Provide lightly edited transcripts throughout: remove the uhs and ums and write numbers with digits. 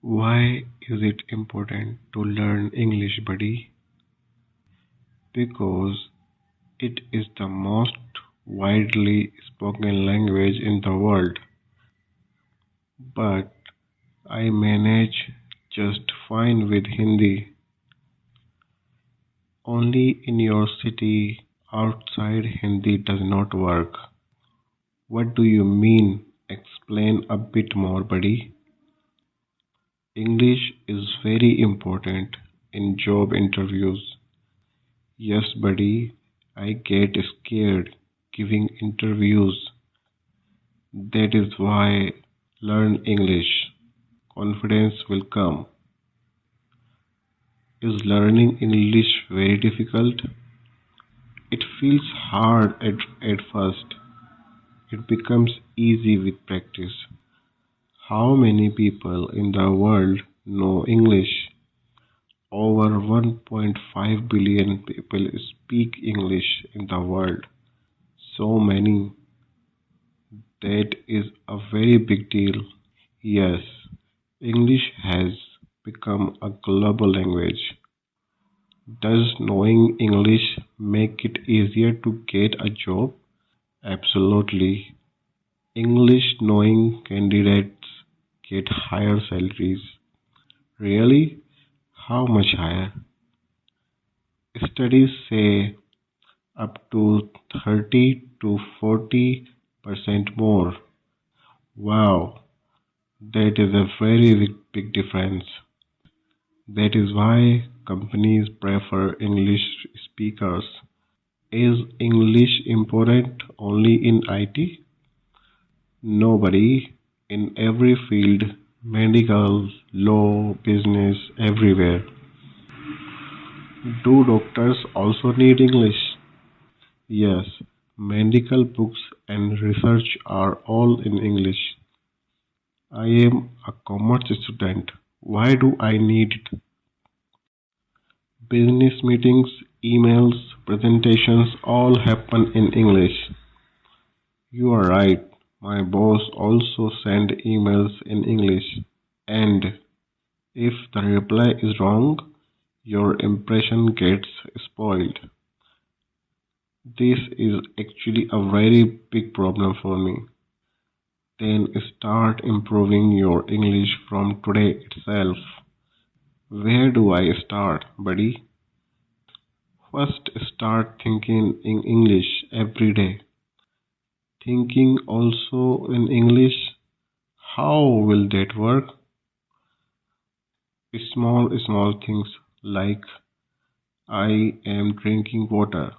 Why is it important to learn English, buddy? Because it is the most widely spoken language in the world. But I manage just fine with Hindi. Only in your city, outside Hindi does not work. What do you mean? Explain a bit more, buddy. English is very important in job interviews. Yes, buddy, I get scared giving interviews. That is why learn English. Confidence will come. Is learning English very difficult? It feels hard at first. It becomes easy with practice. How many people in the world know English? Over 1.5 billion people speak English in the world. So many. That is a very big deal. Yes, English has become a global language. Does knowing English make it easier to get a job? Absolutely. English knowing candidates get higher salaries. Really? How much higher? Studies say up to 30 to 40% more. Wow, that is a very big difference. That is why companies prefer English speakers. Is English important only in IT? Nobody. In every field, medical, law, business, everywhere. Do doctors also need English? Yes, medical books and research are all in English. I am a commerce student. Why do I need it? Business meetings, emails, presentations all happen in English. You are right. My boss also send emails in English. And if the reply is wrong, your impression gets spoiled. This is actually a very big problem for me. Then start improving your English from today itself. Where do I start, buddy? First, start thinking in English every day. Thinking also in English. How will that work? Small things like I am drinking water.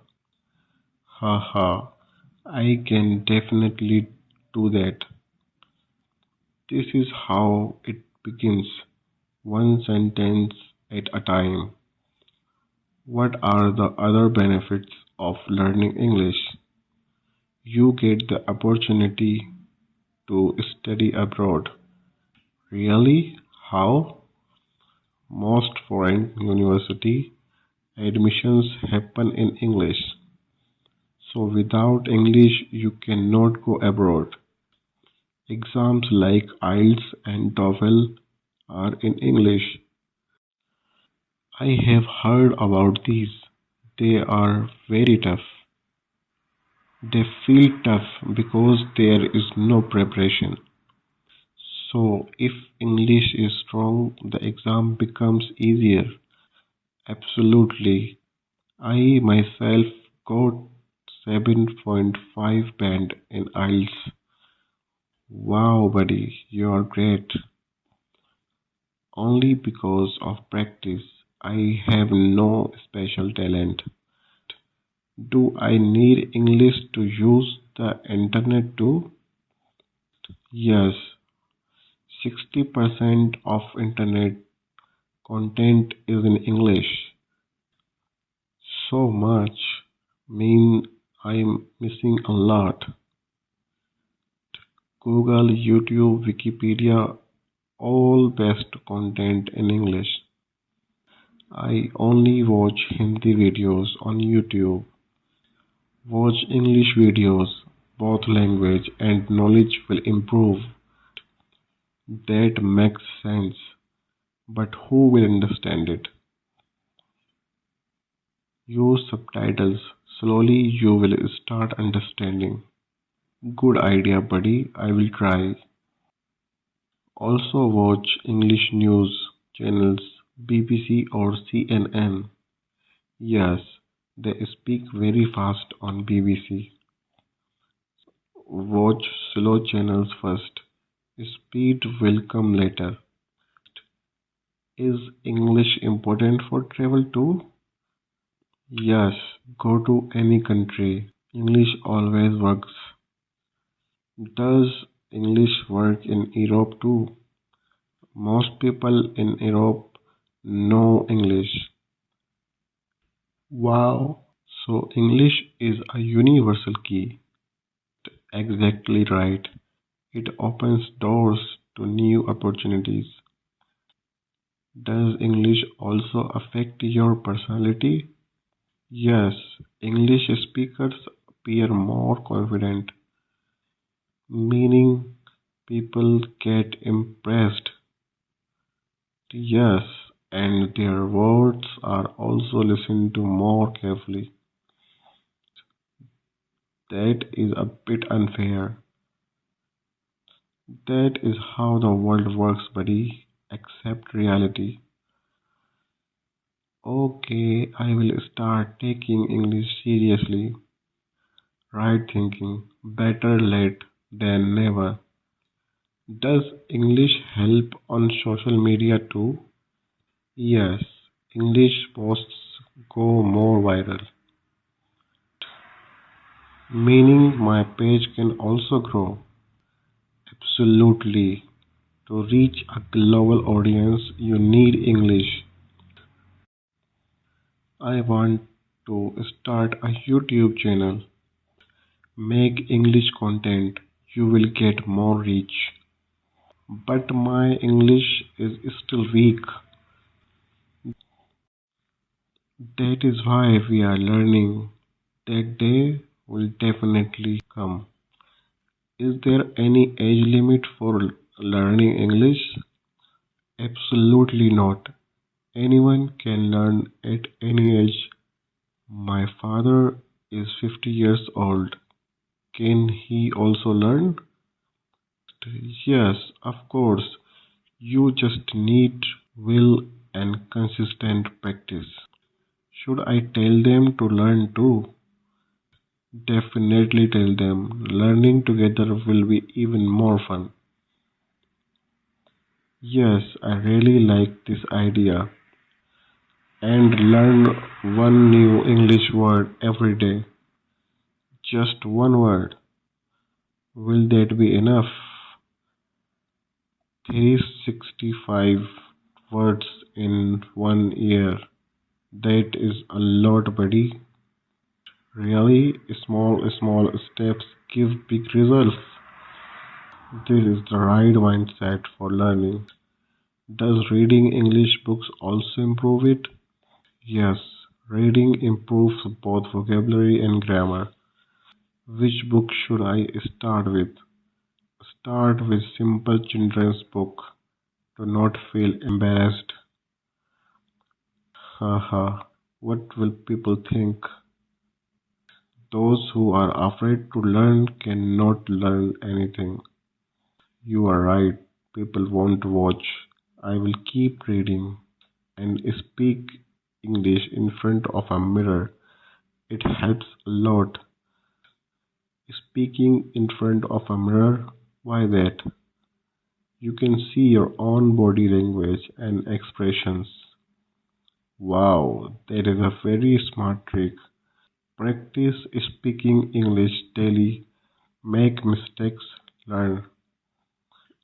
Haha, I can definitely do that. This is how it begins, one sentence at a time. What are the other benefits of learning English? You get the opportunity to study abroad. Really? How? Most foreign university admissions happen in English. So without English you cannot go abroad. Exams like IELTS and TOEFL are in English. I have heard about these. They are very tough. They feel tough because there is no preparation. So if English is strong, the exam becomes easier. Absolutely. I myself got 7.5 band in IELTS. Wow, buddy, you are great. Only because of practice. I have no special talent. Do I need English to use the internet too? Yes, 60% of internet content is in English. So much mean I'm missing a lot. Google, YouTube, Wikipedia, all best content in English. I only watch Hindi videos on YouTube. Watch English videos, both language and knowledge will improve. That makes sense. but who will understand it? Use subtitles. Slowly you will start understanding. Good idea, buddy. I will try. Also watch English news channels BBC or CNN. Yes, they speak very fast on BBC. Watch slow channels first. Speed will come later. Is English important for travel too? Yes, go to any country. English always works. Does English work in Europe too? Most people in Europe know English. Wow, so English is a universal key. Exactly right. It opens doors to new opportunities. Does English also affect your personality? Yes, English speakers appear more confident, meaning people get impressed. Yes, and their words are also listened to more carefully. That is a bit unfair. That is how the world works, buddy. Accept reality. Okay, I will start taking English seriously. Right thinking. Better late than never. Does English help on social media too? Yes, English posts go more viral, meaning my page can also grow. Absolutely. To reach a global audience, you need English. I want to start a YouTube channel. Make English content. You will get more reach. But my English is still weak. That is why we are learning. That day will definitely come. Is there any age limit for learning English? Absolutely not. Anyone can learn at any age. My father is 50 years old. Can he also learn? Yes, of course. You just need will and consistent practice. Should I tell them to learn too? Definitely tell them. Learning together will be even more fun. Yes, I really like this idea. And learn one new English word every day. Just one word. Will that be enough? 365 words in 1 year. That is a lot, buddy. Really, small steps give big results. This is the right mindset for learning. Does reading English books also improve it? Yes, reading improves both vocabulary and grammar. Which book should I start with? Start with simple children's book. Do not feel embarrassed. Haha, what will people think? Those who are afraid to learn cannot learn anything. You are right. People won't watch. I will keep reading and speak English in front of a mirror. It helps a lot. Speaking in front of a mirror, why that? You can see your own body language and expressions. Wow, that is a very smart trick. Practice speaking English daily. Make mistakes, learn.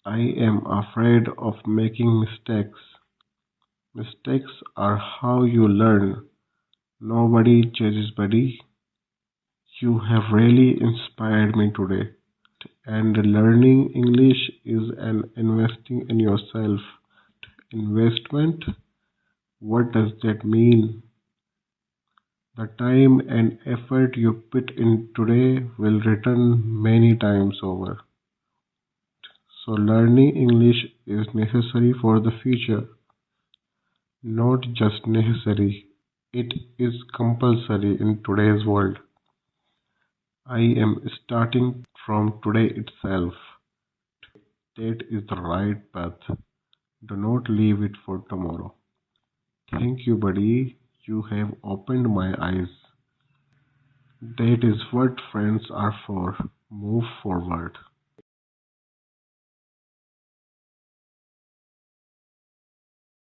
I am afraid of making mistakes. Mistakes are how you learn. Nobody judges, buddy. You have really inspired me today. And learning English is an investing in yourself. Investment? What does that mean? The time and effort you put in today will return many times over. So learning English is necessary for the future. Not just necessary, it is compulsory in today's world. I am starting from today itself. That is the right path. Do not leave it for tomorrow. Thank you, buddy. You have opened my eyes. That is what friends are for. Move forward.